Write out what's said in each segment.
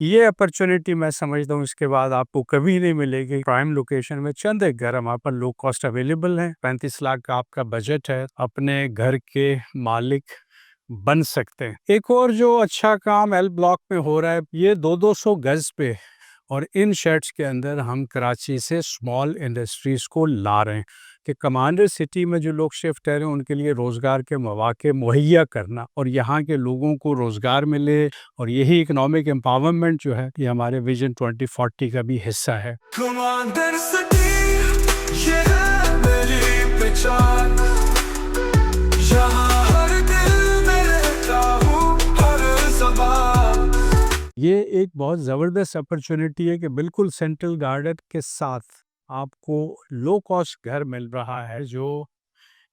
ये अपॉर्चुनिटी मैं समझता हूँ इसके बाद आपको कभी नहीं मिलेगी। प्राइम लोकेशन में चंद एक घर हमारे पास लो कॉस्ट अवेलेबल हैं। 35 लाख का आपका बजट है, अपने घर के मालिक बन सकते हैं। एक और जो अच्छा काम एल ब्लॉक में हो रहा है, ये 200 गज पे और इन शेड्स के अंदर हम कराची से स्मॉल इंडस्ट्रीज को ला रहे हैं कि कमांडर सिटी में जो लोग शिफ्ट रहे हैं उनके लिए रोज़गार के मौके मुहैया करना और यहाँ के लोगों को रोज़गार मिले। और यही इकोनॉमिक एम्पावरमेंट जो है ये हमारे विजन 2040 का भी हिस्सा है। कमांडर सिटी ये है मेरी पहचान, यहाँ हर दिल में रहता हूँ, हर ज़बान। ये एक बहुत ज़बरदस्त अपॉर्चुनिटी है कि बिल्कुल सेंट्रल गार्डन के साथ आपको लो कॉस्ट घर मिल रहा है जो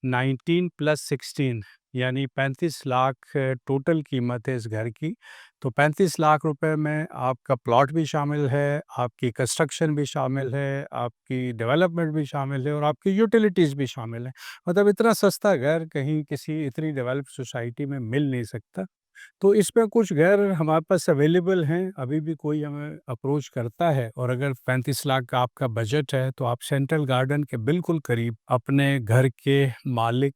19+16 यानी 35 लाख टोटल कीमत है इस घर की। तो 35 लाख रुपए में आपका प्लॉट भी शामिल है, आपकी कंस्ट्रक्शन भी शामिल है, आपकी डेवलपमेंट भी शामिल है और आपकी यूटिलिटीज़ भी शामिल है। मतलब इतना सस्ता घर कहीं किसी इतनी डेवलप सोसाइटी में मिल नहीं सकता। तो इसमें कुछ घर हमारे पास अवेलेबल हैं, अभी भी कोई हमें अप्रोच करता है और अगर 35 लाख का आपका बजट है तो आप सेंट्रल गार्डन के बिल्कुल करीब अपने घर के मालिक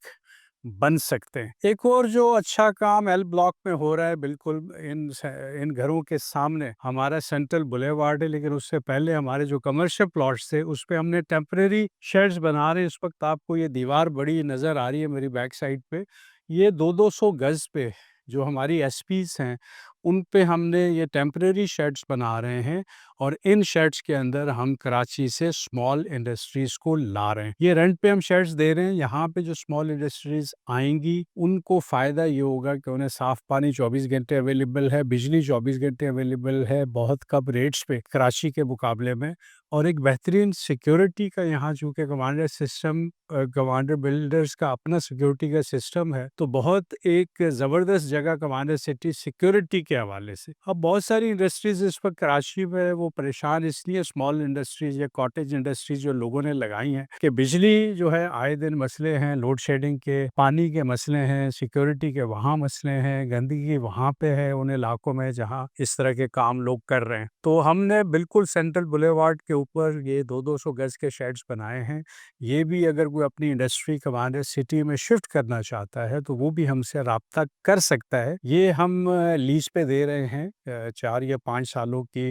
बन सकते हैं। एक और जो अच्छा काम एल ब्लॉक में हो रहा है, बिल्कुल इन घरों के सामने हमारा सेंट्रल बुलेवार्ड है, लेकिन उससे पहले हमारे जो कमर्शियल प्लॉट्स थे उस पे हमने टेम्परेरी शेड्स बना रहे हैं। इस वक्त आपको ये दीवार बड़ी नज़र आ रही है मेरी बैक साइड पे। ये 200 गज पे जो हमारी एसपीज हैं उन पे हमने ये टेम्परेरी शेड्स बना रहे हैं और इन शेड्स के अंदर हम कराची से स्मॉल इंडस्ट्रीज को ला रहे हैं। ये रेंट पे हम शेड्स दे रहे हैं। यहाँ पे जो स्मॉल इंडस्ट्रीज आएंगी उनको फ़ायदा ये होगा कि उन्हें साफ़ पानी 24 घंटे अवेलेबल है, बिजली 24 घंटे अवेलेबल है, बहुत कम रेट्स पे कराची के मुकाबले में, और एक बेहतरीन सिक्योरिटी का यहाँ चूँकि कमांडर सिस्टम कमांडर बिल्डर्स का अपना सिक्योरिटी का सिस्टम है, तो बहुत एक ज़बरदस्त जगह कमांडर सिटी सिक्योरिटी के हवाले से। अब बहुत सारी इंडस्ट्रीज इस वक्त कराची में वो परेशान इसलिए, स्मॉल इंडस्ट्रीज या कॉटेज इंडस्ट्रीज जो लोगों ने लगाई हैं, कि बिजली जो है आए दिन मसले हैं, लोड शेडिंग के, पानी के मसले हैं, सिक्योरिटी के वहाँ मसले हैं, गंदगी वहाँ पे है उन इलाकों में जहाँ इस तरह के काम लोग कर रहे हैं। तो हमने बिल्कुल सेंट्रल बुलेवार्ड के ऊपर ये 200 गज के शेड्स बनाए हैं। ये भी अगर कोई अपनी इंडस्ट्री कमांडर सिटी में शिफ्ट करना चाहता है तो वो भी हमसे राब्ता कर सकता है। ये हम लीज पे दे रहे हैं, 4 या 5 सालों की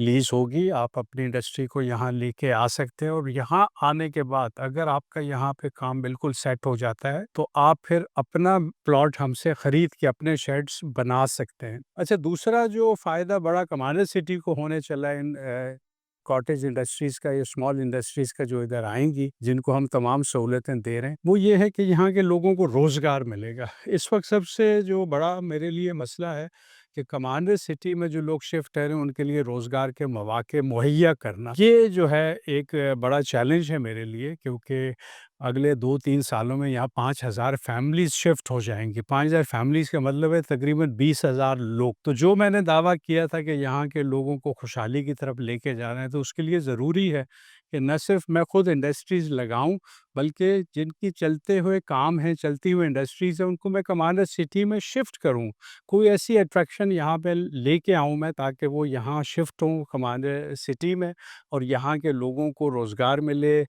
लीज होगी। आप अपनी इंडस्ट्री को यहाँ लेके आ सकते हैं और यहाँ आने के बाद अगर आपका यहाँ पे काम बिल्कुल सेट हो जाता है तो आप फिर अपना प्लॉट हमसे खरीद के अपने शेड्स बना सकते हैं। अच्छा, दूसरा जो फ़ायदा बड़ा कमांडर सिटी को होने चला है इन कॉटेज इंडस्ट्रीज़ का या स्मॉल इंडस्ट्रीज़ का जो इधर आएंगी, जिनको हम तमाम सहूलतें दे रहे हैं, वो ये है कि यहाँ के लोगों को रोज़गार मिलेगा। इस वक्त सबसे जो बड़ा मेरे लिए मसला है कि कमांडर सिटी में जो लोग शिफ्ट कर रहे हैं उनके लिए रोज़गार के मौके मुहैया करना, ये जो है एक बड़ा चैलेंज है मेरे लिए, क्योंकि अगले 2-3 सालों में यहाँ 5,000 फैमिलीज़ शिफ्ट हो जाएँगी। 5,000 फैमिलीज़ का मतलब है तकरीबन 20,000 लोग। तो जो मैंने दावा किया था कि यहाँ के लोगों को खुशहाली की तरफ लेके जा रहे हैं, तो उसके लिए ज़रूरी है कि न सिर्फ मैं खुद इंडस्ट्रीज़ लगाऊँ, बल्कि जिनकी चलते हुए काम हैं, चलती हुई इंडस्ट्रीज़ हैं, उनको मैं कमांडर सिटी में शिफ्ट करूँ। कोई ऐसी अट्रैक्शन यहाँ पे लेके आऊँ मैं ताकि वो यहाँ शिफ्ट हों कमांडर सिटी में और यहाँ के लोगों को रोज़गार मिले,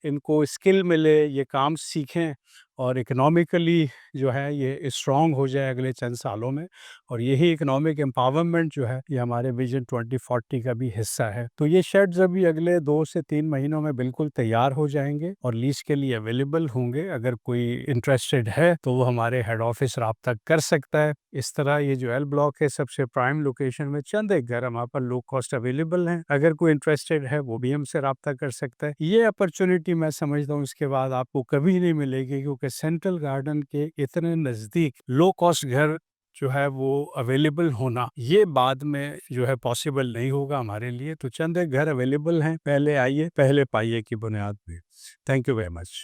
इनको स्किल मिले, ये काम सीखें और इकोनॉमिकली जो है ये स्ट्रॉन्ग हो जाए अगले चंद सालों में। और यही इकोनॉमिक एम्पावरमेंट जो है ये हमारे विजन 2040 का भी हिस्सा है। तो ये शेड्स अभी अगले 2 से 3 महीनों में बिल्कुल तैयार हो जाएंगे और लीज के लिए अवेलेबल होंगे। अगर कोई इंटरेस्टेड है तो वो हमारे हेड ऑफिस रब्ता कर सकता है। इस तरह ये जो एल ब्लॉक है सबसे प्राइम लोकेशन में चंद एक घर हमारे पास लो कॉस्ट अवेलेबल हैं। अगर कोई इंटरेस्टेड है वो भी हमसे रब्ता कर सकता है। ये अपॉर्चुनिटी मैं समझता हूँ इसके बाद आपको कभी नहीं मिलेगी, क्योंकि सेंट्रल गार्डन के इतने नज़दीक लो कॉस्ट घर जो है वो अवेलेबल होना ये बाद में जो है पॉसिबल नहीं होगा हमारे लिए। तो चंद एक घर अवेलेबल हैं, पहले आइए पहले पाइए की बुनियाद पे। Thank you very much.